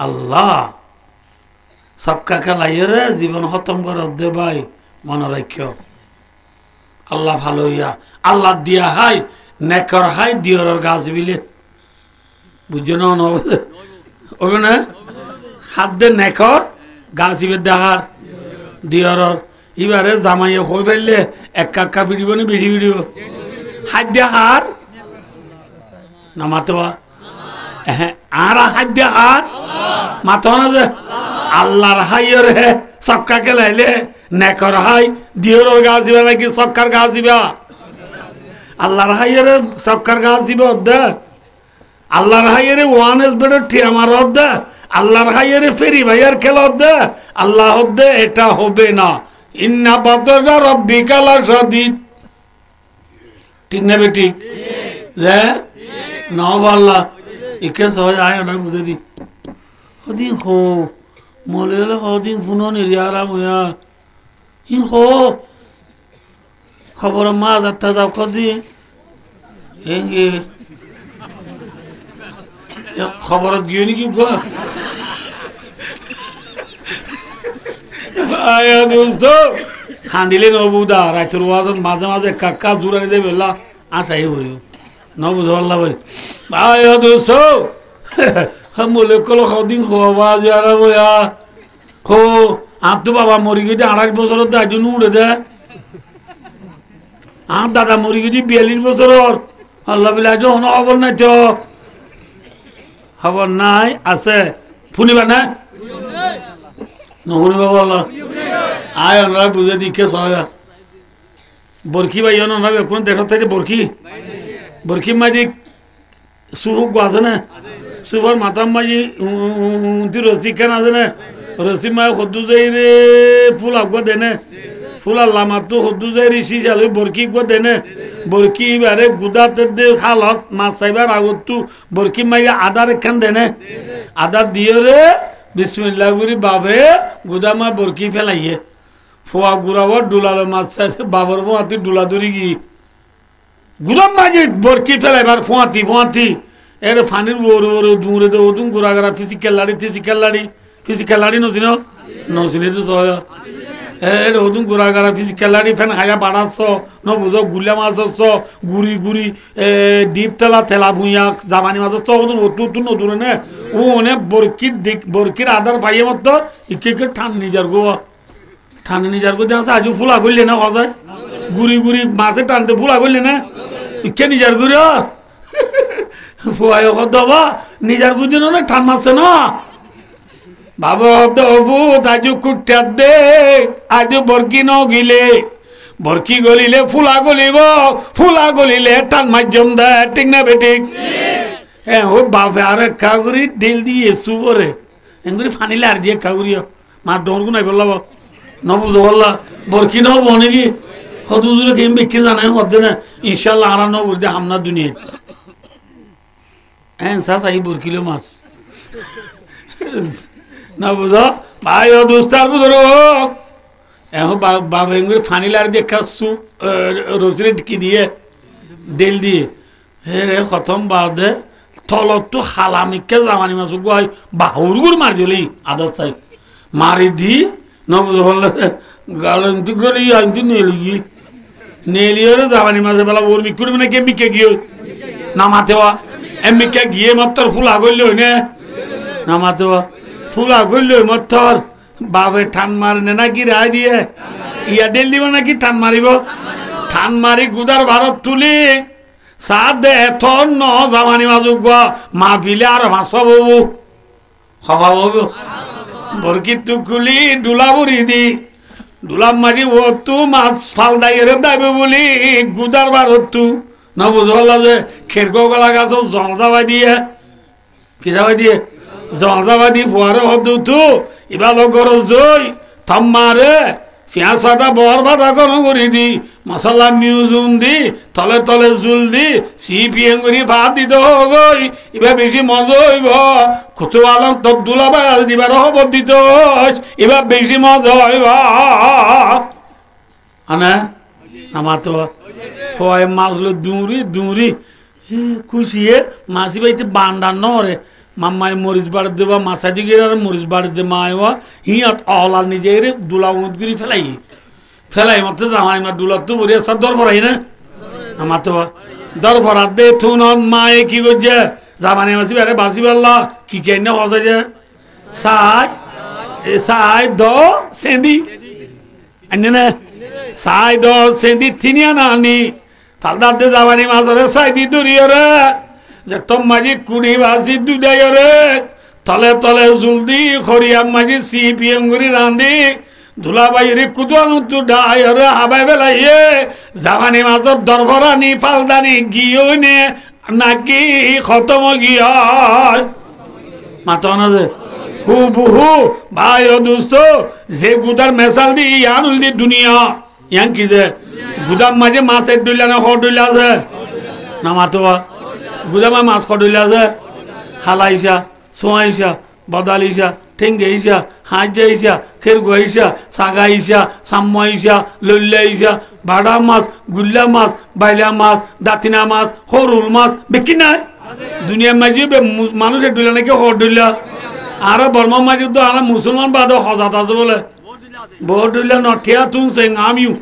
আল্লাহ ছক্কা খেলাইয়ে রে জীবন খতম করে দে ভাই মনে রাখ আল্লাহ ভালো হইয়া আল্লাহ দিয়া হাই নেকর হাই দিয়রের গাছ বিলে বুঝছো না হবে না হাত দে নেকর গাছ ইবে দেহার দিয়রের এবারে জামাইয়ে হই ফেললে এক কাক্কা ফিরিব না বেশি ফিরিব হাত দিয়ে হার না মাতোয়া হ্যাঁ আর হাত দিয়ে হার মাতো না যে আল্লাহর হাইয়ের হে ছক্কা খেলাইলে নেকর হাই দিয়রের গাছ দিবা নাকি ছক্কার গাছ দিবা আল্লাহর হাইয়ের ছক্কার গাছ দিবা দে আল্লাহর হাইয়ের ওয়ান এস বেডের ঠিয়া মারত দে আল্লাহর হাইয়ের ফেরি ভাইয়ার খেলত দে আল্লাহ দে এটা হবে না ইন্না বাতরা রাব্বিকা লাশাদীদ ঠিক না বেটি যে না আল্লাহ একে সবাই আয় না বুঝে দি ওদিন হো মলে হলে ওদিন ফুনো নিরিয়ারাম হইয়া ই হো খবর মা যাত্রা যাও কদি এঙ্গে খবর গিয়ে নাকি গো আয়া দোস্ত হাঁদিলে নবুদা রাইতর ওয়াজত মাঝে মাঝে কাকা জুড়ানি দেবে বললা আশাই বলিও নবুদা আল্লাহ ভাই আয়া দোস্ত মলে কলো কদিন হওয়া যারা বয়া হো আর তো বাবা মরি গেছে 28 বছরের তো একজন উড়ে দে আর দাদা মরি গেছি 42 বছরের আল্লাহ বলে একজন খবর নাই তো খবর নাই আছে শুনিবা না নশুনিবা বলো আয় আমরা বুঝে দিকে সহায় বরকি ভাই না কোন দেশত থাকে বরকি মাঝি সুফুক আছে না সুফার মাতাম মাঝি রসি খান আছে না রসি মায় সদ্দু যাই রে ফুল আগুয়া দেনে ফুল আল্লাহ মাতো সদ্দু যাই ঋষি চালু বরকি গুয়া দেনে বরকি বারে গুদাতে দে খালত মাছ চাইবার আগতো বরকি মাই আদার এখান দেনে আদা দিয়ে রে বিসমিল্লাহ করি বাবে গুদামা বরকি ফেলাইয়ে ফোয়া গুড়াবো ডুলালো মাছ চাইছে বাবর ফোঁয়াতি ডুলা ধরি গি গুদাম মাঝে বরকি ফেলাইবার ফোঁয়াতি এর ফানির ওর ওর দূরে দে ওদুন গুড়া গাড়া ফিজিক্যাল লাড়ি নচিনে তো সহ এর ওদুন গুড়া গাড়া ফিজিক্যাল লাড়ি ফেন খাইয়া বাড়াচ্ছ ন বুঝো গুলিয়া মাছ হচ্ছ গুড়ি ডিপ তেলা ভুঁইয়া জামানি মাছ হচ্ছ ওদুন ওটুন নতুন নে ও অনেক বরকির আদার পাইয়ে মত ইকে ঠান নিজার গো দেখা আজও ফুলা করলে না সজায় গুড়ি মাছে টানতে ফুলা করলে না ইকে নিজার গুড়ি ফুয়াই দবা নিজার গুড়ি না ঠান মারছে না বাবা দবু আজু কুটার দে আজু বরকি নগিলে বরকি গলিলে ফুলা গলিলে টান মাধ্যম দে ঠিক না বেঠিক হ্যাঁ ও বাপে আর কাগুরি ঢিল দিয়ে সুবরে এগুলি ফানিলে আর দিয়ে কাগুরিও মা ডরগু নাই বললাম নবুঝো বললা বরকি নব নাকি হদুজুরে কেম বিক্রি জানাই হতে না ইনশাল্লাহ আর নবুর দে হামনা দুনিয়া হ্যাঁ চাই বরকিলো মাছ না বুঝো ভাই ও দুস্তার বুঝো এখন বাবা এগুলি ফানিলে আর দিয়ে খাচ্ছু রসিরে কি দিয়ে ডেল দিয়ে হে রে খতম বাদে তলতো হালামিকে জামানি মাছ গাই বাহুর মারি দিলি আদার চাই মারি দি নবুঝো বললে গালন্তু গলি আনতু নেলিয়ে জামানি মাছে বেলা ওর মিকুড়ি মানে কে মিকে গিয়ে নামাতেওয়া এমিকে গিয়ে মত্তর ফুলা করল নে নামাতেওয়া ফুলা করল মত্তর বাবে ঠান মারনে নাকি রায় দিয়ে ইয়া ডেল দিব নাকি ঠান মারিব ঠান মারি গুদার ভারত তুলি সাত দে এথর ন জামানি মাজু গা মাহফিলে আর ভাষা ববু হবা ববু বরকি টুকুলি ডুলা বুড়ি দি ডুলাম মারি ও তু মাছ ফাল দাইরে দাইবে বলি গুদার ভারত তু না বুঝলা যে খেরকো গলা গাছ জল যাবাই দিয়ে কি যাবাই দিয়ে জল যাবাই দি ফুয়ারে হদ তু এবার লগর জই থাম্মারে পেঁয়াজ পাতা বর পাতা গরম করে দি মশলা মিউজুম দি তলে তলে জুল দি সিপিএম করে ভাত দিতে গই এবার বেশি মজা হইব কত আলম তোর দুলাবাই আর দিবার খবর দিত এবার বেশি মজা হইব আনা আমার তো ফয় মাছলো দুঁড়ি খুশিয়ে মাছি বাইতে বান্দার নরে মাম্মায় মরিচ বাড়ি দেবা মাসাজি গিয়ে মরিচ বাড়ি দে মায়বা হিয়াত অলাল নিজের দুলা উমত গিরি ফেলাই মতো জামাই মা দুলা তো বলি সব দর ভরাই না মাতো দর ভরাত দে থুন মায়ে কি করছে জামানে মাসি আরে বাসি পাল্লা কি কেন না হসে যে সাই দ সেন্দি আনে না সাই দ সেন্দি থিনিয়া না আনি ফালদার দে জামানি মাছরে সাই দি দূরিয়রে যে তোম মাঝি কুড়ি বাসি দুদাইরে তলে তলে জুলদি খরিয়াম মাঝি সিপি অঙ্গুরি রান্ধি ধুলা বাইরে কুদুয়ানো তু ডাইরে হাবাই বেলাইয়ে জামানি মাছর দরভরানি ফালদানি গিয়ে নে নাকি খতম গিয়া মাথা না যে হু বহু ভাই ও দোস্ত যে গুদার মেসাল দি ইয়ানুল দি দুনিয়া ইয়ান কি যে গুদাম মাঝে মাছের ডুইলা না হর ডুইলা আছে না মাতোয়া গুদামা মাছ খডুইলা আছে খালাইছা সোয়াইছা বদালিছা ঠেঙ্গেইছা হাঁজাইছা খেরগুয়াইছা সাগাইছা সাম্মাইছা লল্লাইছা ভাড়া মাছ গুল্লা মাছ বাইলা মাছ দাতিনা মাছ হরুল মাছ বেকি নাই দুনিয়ার মাঝে মানুষের ডুইলা নাকি হর ডুইলা আর বর্মা মাঝে তো আর মুসলমান বাদে হজাত আছে বলে বড় ডুইলা নঠিয়া তুন সেং আমিও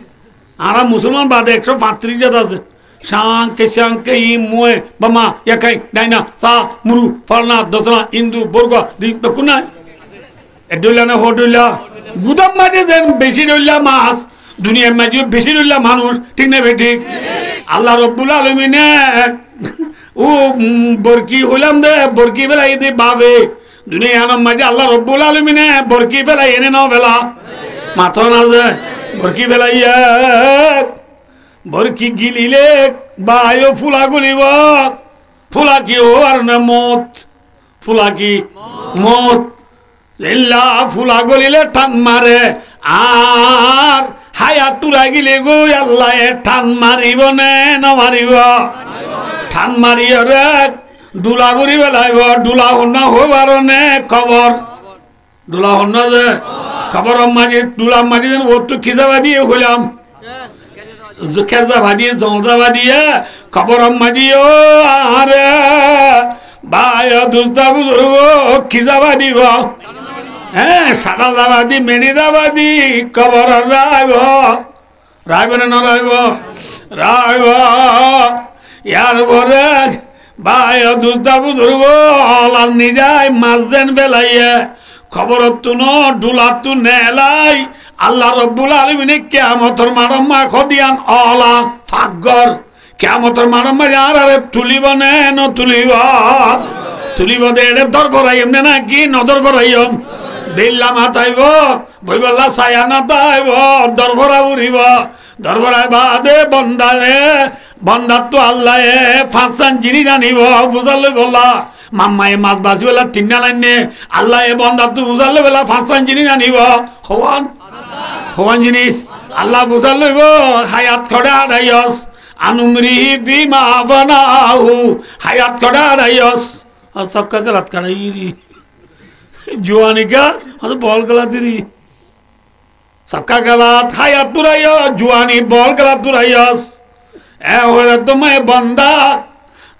আর মুসলমান বাদে 135 জাত আছে শাঙ্কে ই মুয়ে বামা একাই ডাইনা সা মুরু ফলনা দসনা ইন্দু বর্গ কোনা এডুল্লা না হডুল্লা গুদাম মাঝে যেন বেশি রইলা মাছ দুনিয়ার মাঝে বেশি রইলা মানুষ ঠিক না বে ঠিক আল্লাহ রব্বুল আলামিনে ও বরকি হলাম দে বরকি বেলাই দে বাবে দুনিয়ার মাঝে আল্লাহ রব্বুল আলামিনে বরকি বেলাই এনে নাও বেলা মাথা না যে বরকি বেলাইয়া বরকি গিলিলে বায়ো ফুলা গুলিব ফুলা কি আর না মত ফুলা কি মত এল্লা ফুলা গলিলে টান মারে আর হায়াত তুরা গিলে গো আল্লাহ টান মারিব নে নমারিব টান মারিও রে ডুলা ঘুরি বেলাইব ডুলা হন্না হবার নে খবর ডুলা হন্না যে খবর মাঝে ডুলা মাঝে যেন ওর খিদাবা দিয়ে হইলাম খেজা ভাদিয়ে জলদা ভাদিয়ে খবর মাদিও আরে ভাই দুস্তা বুজুর্গ খিজাবা দিব হ্যাঁ সাদা দাবাদি মেনি দাবাদি খবর রাইব না রাইব ইয়ার পরে ভাই দুস্তা বুজুর্গ লাল নিজাই মাছ দেন বেলাইয়ে খবর তুন ডুলা তু নেলাই আল্লাহ রব্বুল আলামিনে কিয়ামতের মারম্মা খদিয়ান অলা ফাগর কিয়ামতের মারম্মা আরে তুলিব নে ন তুলিব দে এর দরবরাই এমনে না কি নদর বরাইম দিল্লা মাতাইব বইবল্লা ছায়া না তাইব দরবরা উড়িব দরবরাই বাদে বন্দার তো আল্লাহ ফাঁসান জিনিস আনিব বুঝালে বললা মাম্মায়ে মাছ বাঁচি বেলা 3 লাইনে আল্লাহ এ বন্দার তো বুঝালে বেলা ফাঁসান জিনিস আনিব হওয়ান জিনিস আল্লাহ বুঝাল লইব হায়াত খড়া আড়াইয়স আনুমরি বিমা বানাহু হায়াত খড়া আড়াইয়স আর সবকা গলাত কাড়াইরি জুয়ানিকা আর বল গলাতিরি সবকা গলাত হায়াত পুরাইয় জুয়ানি বল গলাত পুরাইয়স এ হয়ে তোমায় বন্দা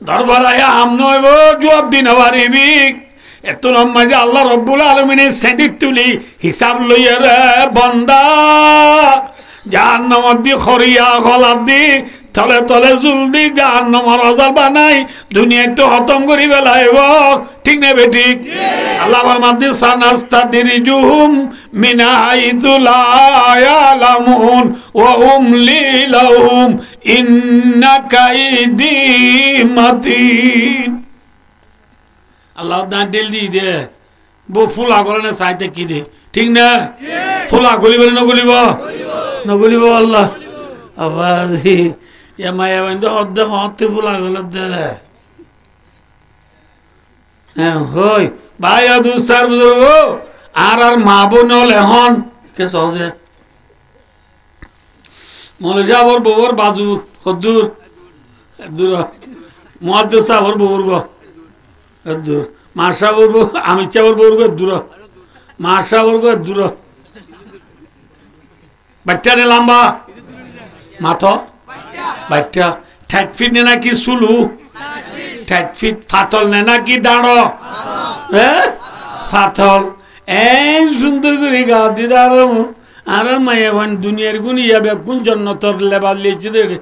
দরবারায় আমনইব জবাব দিন পারিবি এত লম্বা যে আল্লাহ রব্বুল আলামিনের সেদিক তুলি হিসাব লইয়া রে বন্দা জাহান্নামের দি খরিয়া গলার দি তলে তলে জুলদি জাহান্নামের আযাব বানাই দুনিয়া তো খতম করি বেলাইব ঠিক না বে ঠিক আল্লাহ ফরমাতে সানাস্তাদরিজুহুম মিন হাইতু লা ইয়ালামুন ওয়া উমলি লাহুম ইন্না কাইদি মাতিন আল্লাহ না দিল দি দে বো ফুলা গলে না সাইতে কি দে ঠিক না ফুলা গলিব না গলিব আল্লাহ আবাজি এমায়া বন্ধ অর্ধেক হতে ফুলা গলে দে হ্যাঁ হই ভাই দুসার বুজুর্গ আর মা বোন হল এখন কে সহজে মলে যাবর বউর বাজু কদ্দুর দূর মুহাদ্দিস সাহেবর বউর গো দূর মাসা বলবো আমি চাবর বলবো দূর মাসা বলবো দূর বাচ্চা রে লম্বা মাথা বাচ্চা 30 ফিট নাকি সুলু ঠেট ফিট ফাতল নে নাকি দাঁড়ো হ্যাঁ ফাতল এই সুন্দর করে গা দিদা আর মায়া ভান দুনিয়ার গুণ ইয়াবে কোন জন্নতর লেবার লিয়েছে দে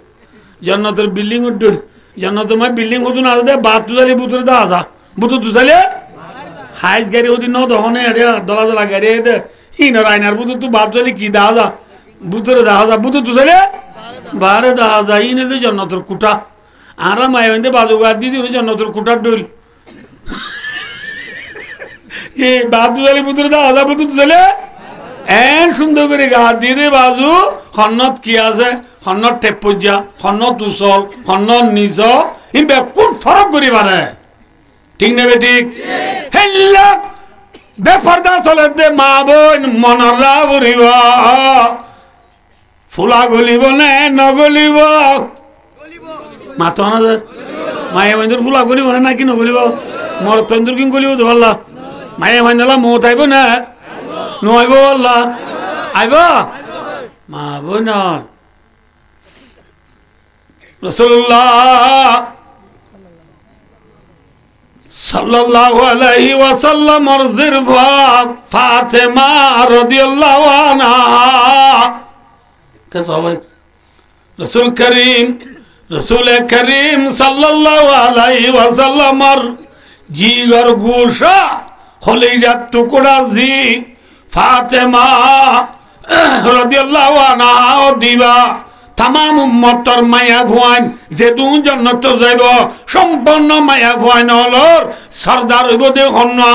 জন্নতর বিল্ডিং উঠে জন্নত মা বিল্ডিং হতো না দে বাত তুজালি বুতরে দা আসা বুতু তুজালে হাইস গাড়ি হতি ন দহনে আরে দলা দলা গাড়ি দে হিনর আইনার বুতু তু বাত তুজালি কি দা আসা বুতরে দা আসা বুতু তুজালে বারে দা আসা ইনে যে জন্নতর কুটা আর মায়া ভান দে বাজু গা দিদি জন্নতর কুটার ডুল কি বাত তুজালি বুতরে দা আসা বুতু তুজালে সুন্দর করে গা দিয়ে দে বাজু হন্নত কি আছে হন্নত টেপজা হন্নত উচল হন্নত নিজ ইনবে কোন ফরক করি পারে ঠিক নেবে ঠিক হেল্লা বেপরদা চলে দে মা বোন মনরা বুড়িব ফুলা গলিব নে নগলিব মাতো না যে মায়ে মন্দির ফুলা গলিব না কি নগলিব মর তন্দুর কি গলিব তো ভাল্লা মায়ে মন্দিরা মত আইব না নইব আল্লাহ আইব মা বোন রাসূলুল্লাহ সাল্লাল্লাহু আলাইহি ওয়াসাল্লাম এর জিরফা ফাতেমা রাদিয়াল্লাহু আনহা কে সবাই রাসূল করিম সাল্লাল্লাহু আলাইহি ওয়াসাল্লাম এর জিগর গোশা হলিজাত টুকরা জি ফাতেমা রাদিয়াল্লাহু আনহা ও দিবা तमाम उम्मतर माया भुआन जेदु जन्नत जाइब सम्पन्न माया भुआन हलर सरदार हইব দেখুন না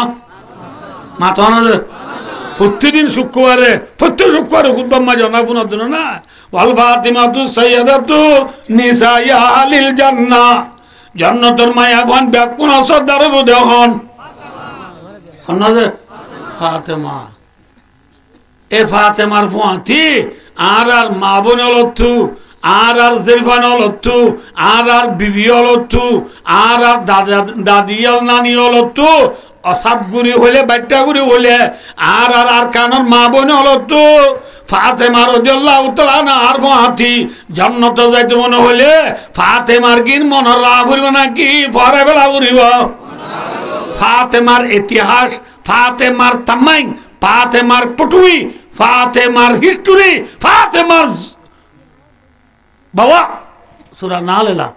মাথা না প্রতিদিন শুক্রবারে প্রত্যেক শুক্রবারে খুতবা মা জানাবো না না ওয়াল ফাতিমাতু সাইয়্যিদাতু নিসাই আহলিল জান্নাহ জান্নাতের মায়া ভুআন বেকুন সরদার হইব দেখুন না ফাতেমা এ ফাতেমার ফুয়াতি আর মা বোন হলতু আর জেরফান হলতু আর বিবি হলতু আর দাদি নানি হলতু অসাদগুড়ি হইলে বাট্টাগুড়ি হইলে আর কানর মা বোন হলতু ফাতেমা রাদিয়াল্লাহু তাআলা আর ফুয়াতি জান্নাত যাইতে মনে হইলে ফাতেমার কিন মনের লাভ হইব নাকি পরে বেলা হইব ফাতেমার ইতিহাস ফাতেমার তামাইন ফাতেমার পটুই ফাতেমার হিস্টোরি ফাতেমার বাবা সূরা নালেলা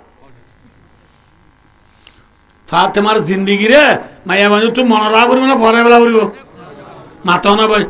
ফাতেমার জিন্দেগি রে মায়া বাজু তুই মনে রাখ করিব না পরে বেলা করিব মাথা না ভাই